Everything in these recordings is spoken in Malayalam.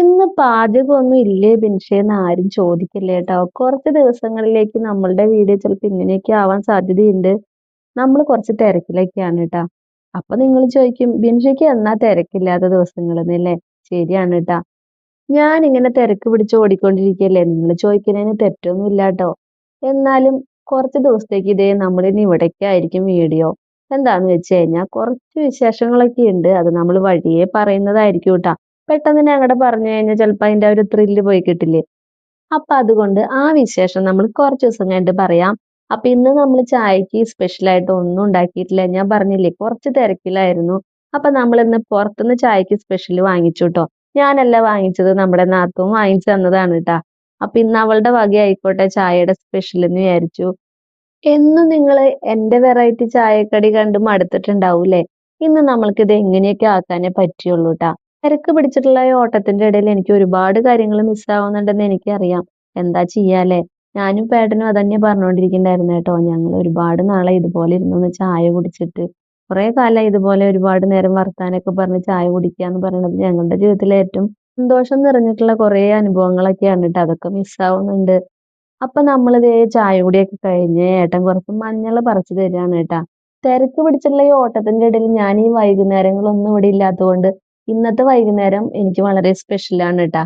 ഇന്ന് പാചകമൊന്നും ഇല്ലേ ബിൻഷേന്ന് ആരും ചോദിക്കില്ല കേട്ടോ. കുറച്ച് ദിവസങ്ങളിലേക്ക് നമ്മളുടെ വീഡിയോ ചിലപ്പോൾ ഇങ്ങനെയൊക്കെ ആവാൻ സാധ്യതയുണ്ട്. നമ്മൾ കുറച്ച് തിരക്കിലൊക്കെയാണ് കേട്ടോ. അപ്പൊ നിങ്ങൾ ചോദിക്കും ബിൻഷയ്ക്ക് എന്നാ തിരക്കില്ലാത്ത ദിവസങ്ങളെന്നല്ലേ? ശരിയാണ് കേട്ടാ. ഞാൻ ഇങ്ങനെ തിരക്ക് പിടിച്ച് ഓടിക്കൊണ്ടിരിക്കുകയല്ലേ, നിങ്ങൾ ചോദിക്കുന്നതിന് തെറ്റൊന്നും കേട്ടോ. എന്നാലും കുറച്ച് ദിവസത്തേക്ക് ഇതേ നമ്മളിനി ഇവിടേക്കായിരിക്കും വീഡിയോ. എന്താന്ന് വെച്ച് കഴിഞ്ഞാൽ കുറച്ച് വിശേഷങ്ങളൊക്കെ ഉണ്ട്, അത് നമ്മൾ വഴിയേ പറയുന്നതായിരിക്കും കേട്ടാ. പെട്ടെന്ന് തന്നെ അങ്ങോട്ട് പറഞ്ഞു കഴിഞ്ഞാൽ ചിലപ്പോൾ അതിന്റെ ആ ഒരു ത്രില്ല് പോയി കിട്ടില്ലേ. അപ്പൊ അതുകൊണ്ട് ആ വിശേഷം നമ്മൾ കുറച്ച് ദിവസം കഴിഞ്ഞിട്ട് പറയാം. അപ്പൊ ഇന്ന് നമ്മൾ ചായക്ക് സ്പെഷ്യൽ ആയിട്ട് ഒന്നും ഉണ്ടാക്കിയിട്ടില്ല, ഞാൻ പറഞ്ഞില്ലേ കുറച്ച് തിരക്കിലായിരുന്നു. അപ്പൊ നമ്മൾ ഇന്ന് പുറത്തുനിന്ന് ചായക്ക് സ്പെഷ്യൽ വാങ്ങിച്ചു കേട്ടോ. ഞാനല്ല വാങ്ങിച്ചത്, നമ്മുടെ നാത്തൂൻ വാങ്ങിച്ചു തന്നതാണ് കേട്ടാ. അപ്പൊ ഇന്ന് അവളുടെ വക ആയിക്കോട്ടെ ചായയുടെ സ്പെഷ്യൽ എന്ന് വിചാരിച്ചു. എന്നും നിങ്ങൾ എന്റെ വെറൈറ്റി ചായക്കടി കണ്ട് മടുത്തിട്ടുണ്ടാവൂലേ. ഇന്ന് നമ്മൾക്ക് ഇത് എങ്ങനെയൊക്കെ ആക്കാനേ പറ്റുള്ളൂ ട്ടാ. തിരക്ക് പിടിച്ചിട്ടുള്ള ഈ ഓട്ടത്തിന്റെ ഇടയിൽ എനിക്ക് ഒരുപാട് കാര്യങ്ങൾ മിസ്സാവുന്നുണ്ടെന്ന് എനിക്കറിയാം. എന്താ ചെയ്യാലേ. ഞാനും പേട്ടനും അതന്നെ പറഞ്ഞുകൊണ്ടിരിക്കണ്ടായിരുന്നു കേട്ടോ. ഞങ്ങൾ ഒരുപാട് നാളെ ഇതുപോലെ ഇരുന്നൊന്ന് ചായ കുടിച്ചിട്ട്. കുറെ കാലം ഇതുപോലെ ഒരുപാട് നേരം വർത്താനൊക്കെ പറഞ്ഞ് ചായ കുടിക്കാന്ന് പറയുന്നത് ഞങ്ങളുടെ ജീവിതത്തിലെ ഏറ്റവും സന്തോഷം നിറഞ്ഞിട്ടുള്ള കുറെ അനുഭവങ്ങളൊക്കെയാണ് ട്ടോ. അതൊക്കെ മിസ്സാവുന്നുണ്ട്. അപ്പൊ നമ്മളിതേ ചായ കുടിയൊക്കെ കഴിഞ്ഞ് ഏട്ടൻ കുറച്ച് മഞ്ഞള് പറിച്ചു തരാണ് കേട്ടാ. തിരക്ക് പിടിച്ചുള്ള ഈ ഓട്ടത്തിന്റെ ഇടയിൽ ഞാൻ ഈ വൈകുന്നേരങ്ങളൊന്നും ഇവിടെ ഇല്ലാത്തതുകൊണ്ട് ഇന്നത്തെ വൈകുന്നേരം എനിക്ക് വളരെ സ്പെഷ്യൽ ആണ് കേട്ടാ.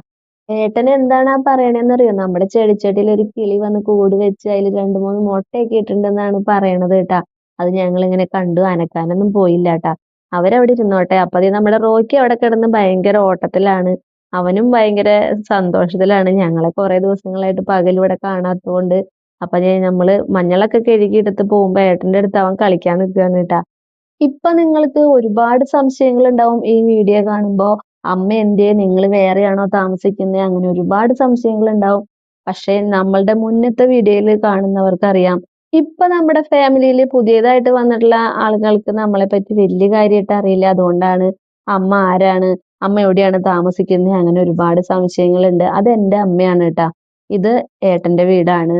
ഏട്ടൻ എന്താണ് ആ പറയണേന്നറിയോ? നമ്മുടെ ചെടിച്ചട്ടിയിൽ ഒരു കിളി വന്ന് കൂട് വെച്ച് അതിൽ രണ്ട് മൂന്ന് മുട്ടയൊക്കെ ഇട്ടിട്ടുണ്ടെന്നാണ് പറയണത് കേട്ടാ. അത് ഞങ്ങൾ ഇങ്ങനെ കണ്ടു, അനക്കാനൊന്നും പോയില്ല കേട്ടാ. അവരവിടെ ഇരുന്നോട്ടെ. അപ്പൊ ദേ നമ്മുടെ റോക്കി അവിടെ കിടന്ന് ഭയങ്കര ഓട്ടത്തിലാണ്. അവനും ഭയങ്കര സന്തോഷത്തിലാണ്. ഞങ്ങളെ കുറെ ദിവസങ്ങളായിട്ട് പകൽ ഇവിടെ കാണാത്തതുകൊണ്ട്. അപ്പൊ നമ്മള് മഞ്ഞളൊക്കെ കഴുകി എടുത്ത് പോകുമ്പോ ഏട്ടന്റെ അടുത്ത് അവൻ കളിക്കാൻ നിൽക്കുകയാണ് കേട്ടാ. ഇപ്പൊ നിങ്ങൾക്ക് ഒരുപാട് സംശയങ്ങൾ ഉണ്ടാവും ഈ വീഡിയോ കാണുമ്പോ. അമ്മ എന്തേ, നിങ്ങൾ വേറെയാണോ താമസിക്കുന്നത്, അങ്ങനെ ഒരുപാട് സംശയങ്ങൾ ഉണ്ടാവും. പക്ഷെ നമ്മളുടെ മുന്നത്തെ വീഡിയോയിൽ കാണുന്നവർക്കറിയാം, ഇപ്പൊ നമ്മുടെ ഫാമിലിയിൽ പുതിയതായിട്ട് വന്നിട്ടുള്ള ആളുകൾക്ക് നമ്മളെ പറ്റി വലിയ കാര്യമായിട്ട് അറിയില്ല. അതുകൊണ്ടാണ് അമ്മ ആരാണ്, അമ്മ എവിടെയാണ് താമസിക്കുന്നത്, അങ്ങനെ ഒരുപാട് സംശയങ്ങളുണ്ട്. അത് എന്റെ അമ്മയാണ് കേട്ടാ. ഇത് ഏട്ടന്റെ വീടാണ്.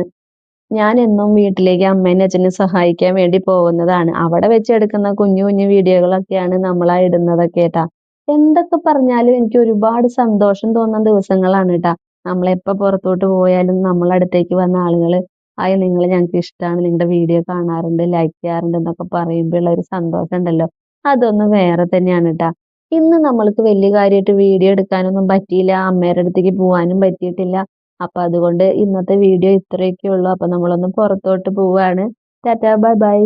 ഞാൻ എന്നും വീട്ടിലേക്ക് അമ്മേനെ അച്ഛനെ സഹായിക്കാൻ വേണ്ടി പോകുന്നതാണ്. അവിടെ വെച്ചെടുക്കുന്ന കുഞ്ഞു കുഞ്ഞു വീഡിയോകളൊക്കെയാണ് നമ്മളാ ഇടുന്നതൊക്കെ കേട്ടാ. എന്തൊക്കെ പറഞ്ഞാലും എനിക്ക് ഒരുപാട് സന്തോഷം തോന്നുന്ന ദിവസങ്ങളാണ് കേട്ടാ. നമ്മളെപ്പോ പുറത്തോട്ട് പോയാലും നമ്മളെ അടുത്തേക്ക് വന്ന ആളുകള് ഹായ് നിങ്ങളെ ഞങ്ങൾക്ക് ഇഷ്ടമാണ്, നിങ്ങളുടെ വീഡിയോ കാണാറുണ്ട്, ലൈക്ക് ചെയ്യാറുണ്ട് എന്നൊക്കെ പറയുമ്പോൾ ഉള്ള ഒരു സന്തോഷം ഉണ്ടല്ലോ, അതൊന്നും വേറെ തന്നെയാണ് കേട്ടാ. ഇന്ന് നമ്മൾക്ക് വലിയ കാര്യമായിട്ട് വീഡിയോ എടുക്കാനൊന്നും പറ്റിയില്ല, അമ്മേടെ അടുത്തേക്ക് പോവാനും പറ്റിയിട്ടില്ല. അപ്പൊ അതുകൊണ്ട് ഇന്നത്തെ വീഡിയോ ഇത്രയൊക്കെ ഉള്ളൂ. അപ്പൊ നമ്മളൊന്ന് പുറത്തോട്ട് പോവാണ്. Tata bye bye.